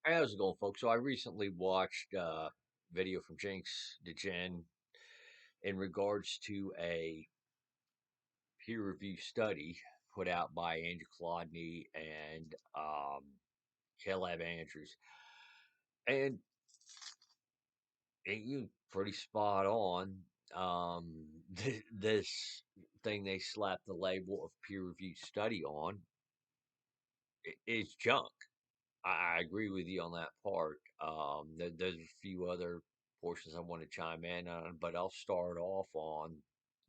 Hey, how's it going, folks? So I recently watched a video from Jinks to Jen in regards to a peer-reviewed study put out by Andrew Kolodny and Caleb Andrews, and you pretty spot on. This thing they slapped the label of peer-reviewed study on is junk. I agree with you on that part. There's a few other portions I want to chime in on, but I'll start off on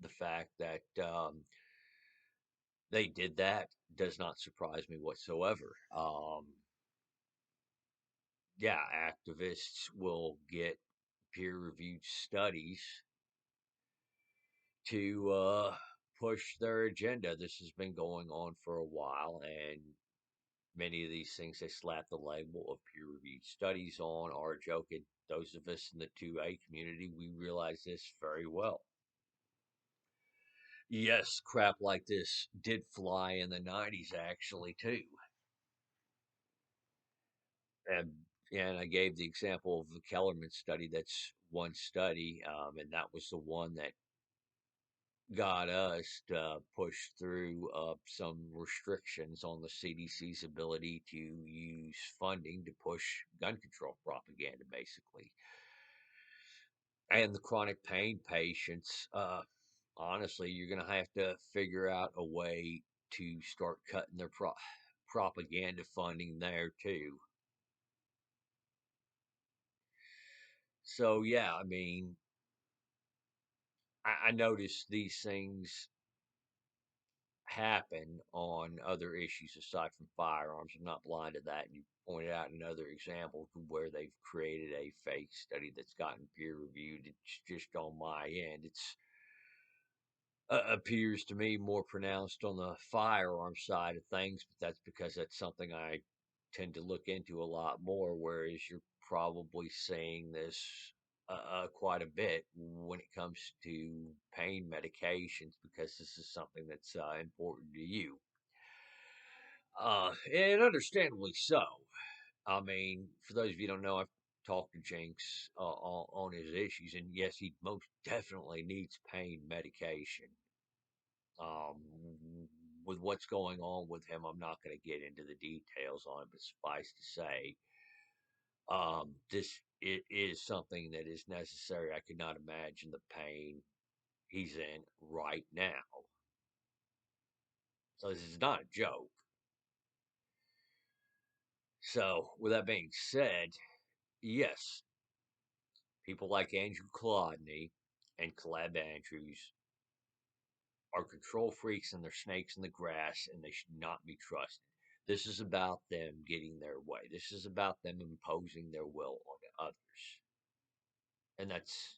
the fact that they did that. Does not surprise me whatsoever. Yeah, activists will get peer-reviewed studies to push their agenda. This has been going on for a while, and many of these things they slap the label of peer-reviewed studies on are joking. Those of us in the 2A community, we realize this very well. Yes, crap like this did fly in the 90s, actually, too. And, and I gave the example of the Kellerman study. That's one study, and that was the one that got us to push through some restrictions on the CDC's ability to use funding to push gun control propaganda, basically. And the chronic pain patients, honestly, you're going to have to figure out a way to start cutting their propaganda funding there too. So, yeah, I mean, I noticed these things happen on other issues aside from firearms. I'm not blind to that. And you pointed out another example to where they've created a fake study that's gotten peer reviewed. It's just on my end. It's appears to me more pronounced on the firearm side of things, but that's because that's something I tend to look into a lot more. Whereas you're probably seeing this quite a bit when it comes to pain medications, because this is something that's important to you, and understandably so. I mean, for those of you who don't know, I've talked to Jinx on his issues, and yes, he most definitely needs pain medication. With what's going on with him, I'm not going to get into the details on it, but suffice to say, this it is something that is necessary. I could not imagine the pain he's in right now. So this is not a joke. So, with that being said, yes, people like Andrew Kolodny and Caleb Andrews are control freaks and they're snakes in the grass and they should not be trusted. This is about them getting their way. This is about them imposing their will on others. And that's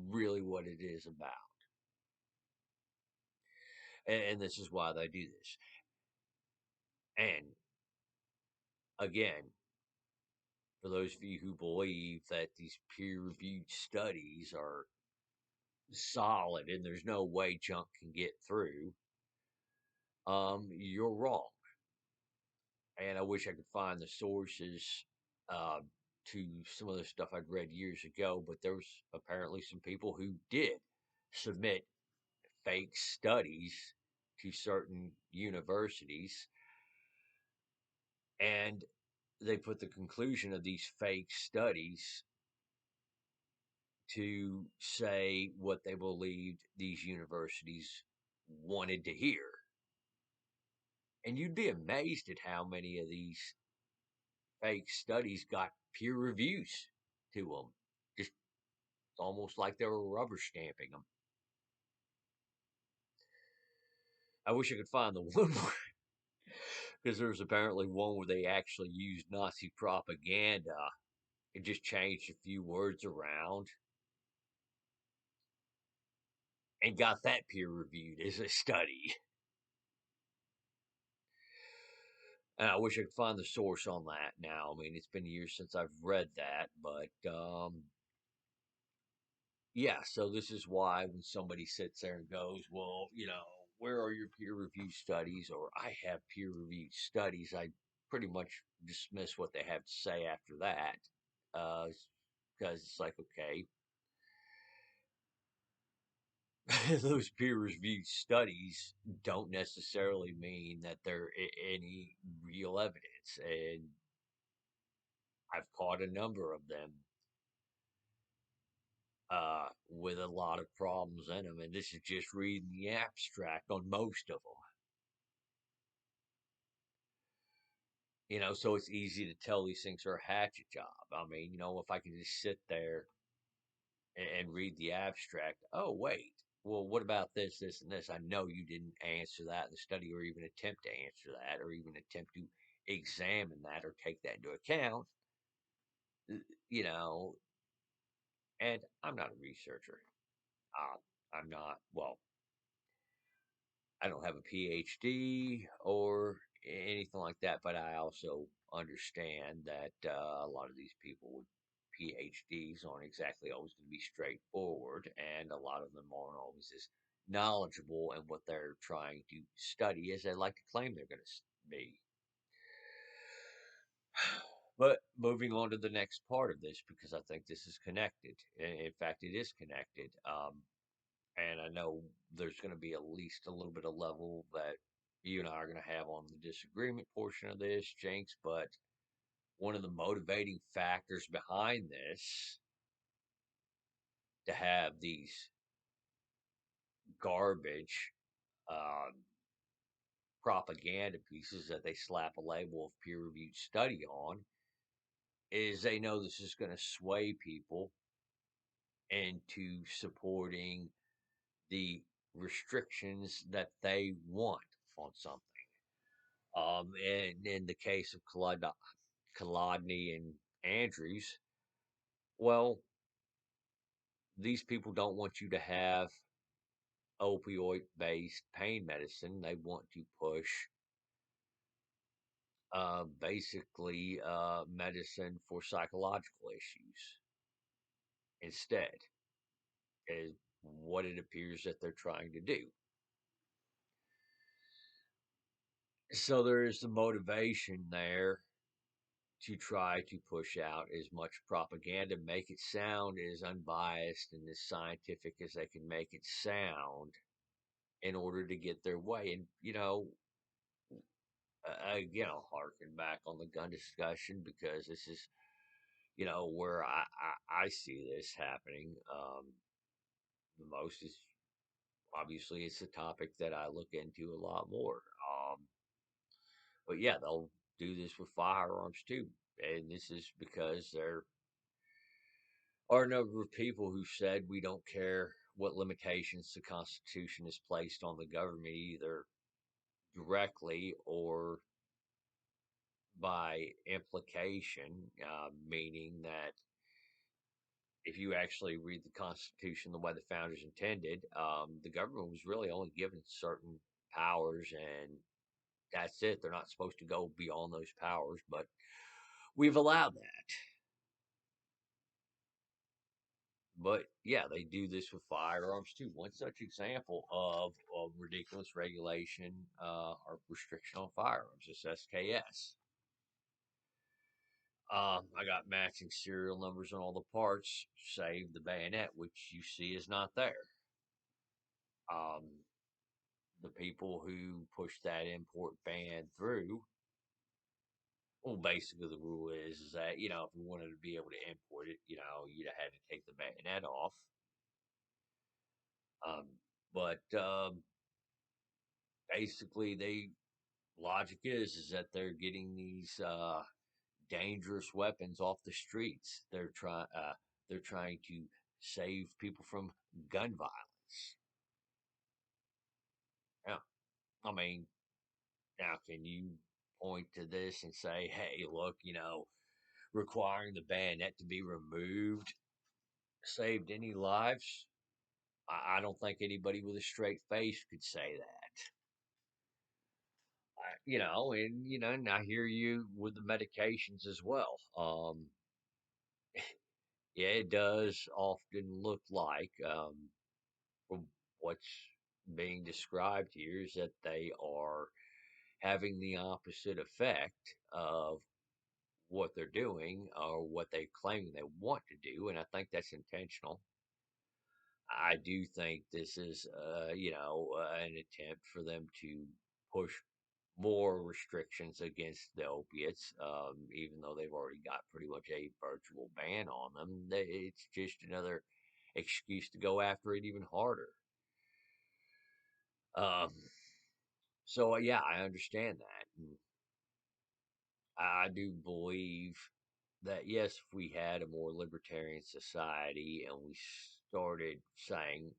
really what it is about. And this is why they do this. And again, for those of you who believe that these peer reviewed studies are solid and there's no way junk can get through, you're wrong. And I wish I could find the sources uh, to some of the stuff I'd read years ago, but there was apparently some people who did submit fake studies to certain universities, and they put the conclusion of these fake studies to say what they believed these universities wanted to hear. And you'd be amazed at how many of these fake studies got peer reviews to them. Just almost like they were rubber stamping them. I wish I could find the one because there's apparently one where they actually used Nazi propaganda and just changed a few words around and got that peer reviewed as a study. And I wish I could find the source on that now. I mean, it's been years since I've read that, but yeah, so this is why when somebody sits there and goes, well, where are your peer reviewed studies? Or I have peer reviewed studies. I pretty much dismiss what they have to say after that, because it's like, okay, those peer-reviewed studies don't necessarily mean that they're any real evidence, and I've caught a number of them with a lot of problems in them, and this is just reading the abstract on most of them. So it's easy to tell these things are a hatchet job. I mean, if I can just sit there and read the abstract, oh, wait, well, what about this, this, and this? I know you didn't answer that in the study or even attempt to answer that or even attempt to examine that or take that into account, uh, you know, and I'm not a researcher. I'm not, well, I don't have a PhD or anything like that, but I also understand that a lot of these people with PhDs aren't exactly always going to be straightforward, and a lot of them aren't always as knowledgeable in what they're trying to study as they like to claim they're going to be. But moving on to the next part of this, because I think this is connected. In fact, it is connected. And I know there's going to be at least a little bit of level that you and I are going to have on the disagreement portion of this, Jinx. But one of the motivating factors behind this to have these garbage um, propaganda pieces that they slap a label of peer reviewed study on is they know this is going to sway people into supporting the restrictions that they want on something. And in the case of Kolodny and Andrews, well, these people don't want you to have opioid based pain medicine. They want to push basically medicine for psychological issues instead, is what it appears that they're trying to do. So there is the motivation there to try to push out as much propaganda, make it sound as unbiased and as scientific as they can make it sound in order to get their way. And, again, I'll harken back on the gun discussion because this is, where I see this happening the most is obviously it's a topic that I look into a lot more. But yeah, they'll do this with firearms too. And this is because there are a number of people who said we don't care what limitations the Constitution has placed on the government, either directly or by implication, meaning that if you actually read the Constitution the way the founders intended, the government was really only given certain powers, and that's it. They're not supposed to go beyond those powers, but we've allowed that. But yeah, they do this with firearms too. One such example of ridiculous regulation or restriction on firearms is SKS. I got matching serial numbers on all the parts, save the bayonet, which you see is not there. Um, the people who pushed that import ban through, well, basically the rule is that if you wanted to be able to import it, you'd have had to take the bayonet off. Um, but basically, they logic is that they're getting these dangerous weapons off the streets. They're trying to save people from gun violence. Yeah, I mean, now can you point to this and say, hey, look, requiring the bayonet to be removed saved any lives? I don't think anybody with a straight face could say that. And I hear you with the medications as well. Yeah, it does often look like, from what's being described here, is that they are having the opposite effect of what they're doing or what they claim they want to do. And I think that's intentional. I do think this is, an attempt for them to push more restrictions against the opiates, even though they've already got pretty much a virtual ban on them. It's just another excuse to go after it even harder. Um, so yeah, I understand that. And I do believe that yes, if we had a more libertarian society and we started saying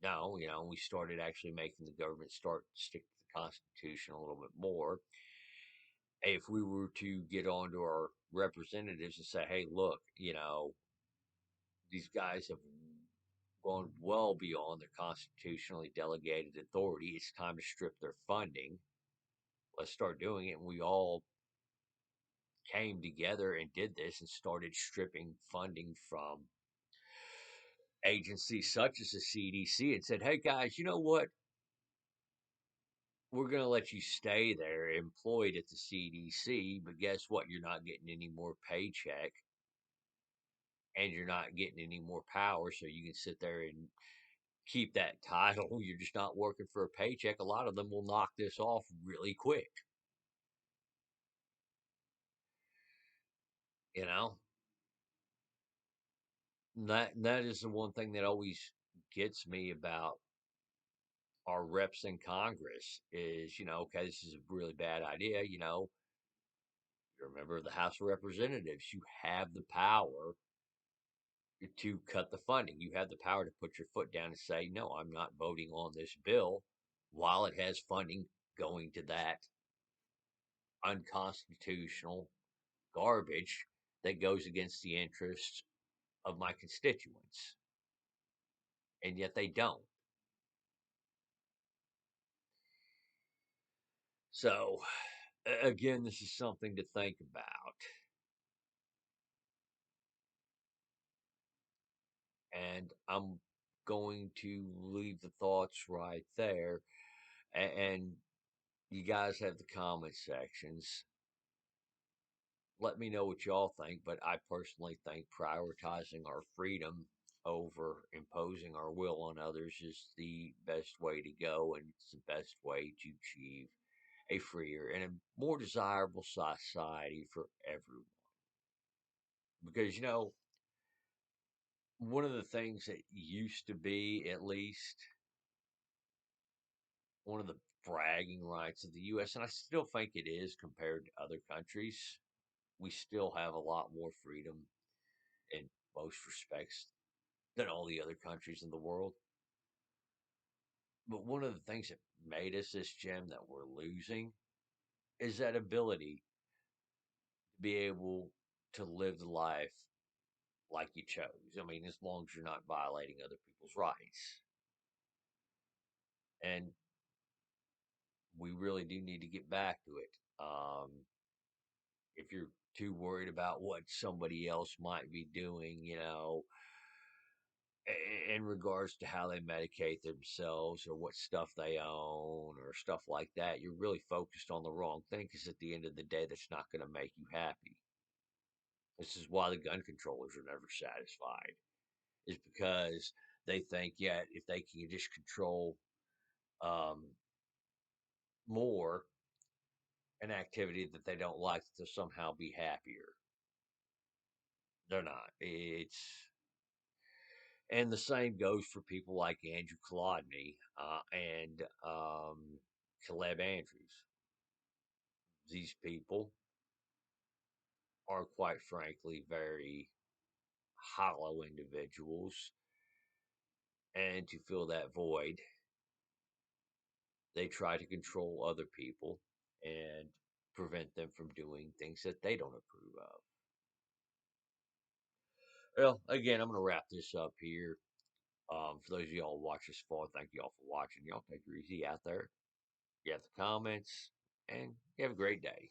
no, we started actually making the government start stick to the Constitution a little bit more. If we were to get on to our representatives and say, hey, look, these guys have gone well beyond their constitutionally delegated authority. It's time to strip their funding. Let's start doing it. And we all came together and did this and started stripping funding from agencies such as the CDC and said, hey, guys, you know what? We're going to let you stay there employed at the CDC, but guess what? You're not getting any more paycheck and you're not getting any more power. So you can sit there and keep that title. You're just not working for a paycheck. A lot of them will knock this off really quick. You know, that is the one thing that always gets me about our reps in Congress is, okay, this is a really bad idea. You're a member of the House of Representatives. You have the power to cut the funding. You have the power to put your foot down and say, no, I'm not voting on this bill while it has funding going to that unconstitutional garbage that goes against the interests of my constituents. And yet they don't. So, again, this is something to think about. And I'm going to leave the thoughts right there. And you guys have the comment sections. Let me know what y'all think, but I personally think prioritizing our freedom over imposing our will on others is the best way to go, and it's the best way to achieve a freer and a more desirable society for everyone. Because, one of the things that used to be, at least, one of the bragging rights of the U.S., and I still think it is compared to other countries, we still have a lot more freedom in most respects than all the other countries in the world. But one of the things that made us this gem that we're losing is that ability to be able to live the life like you chose. I mean, as long as you're not violating other people's rights. And we really do need to get back to it. If you're too worried about what somebody else might be doing, in regards to how they medicate themselves or what stuff they own or stuff like that, you're really focused on the wrong thing because at the end of the day, that's not going to make you happy. This is why the gun controllers are never satisfied, is because they think, yeah, if they can just control um, more an activity that they don't like, they'll somehow be happier. They're not. And the same goes for people like Andrew Kolodny and Caleb Andrews. These people are, quite frankly, very hollow individuals. And to fill that void, they try to control other people and prevent them from doing things that they don't approve of. Well, again, I'm going to wrap this up here. For those of y'all who watch this far, thank you all for watching. Y'all take it easy out there. You have the comments, and you have a great day.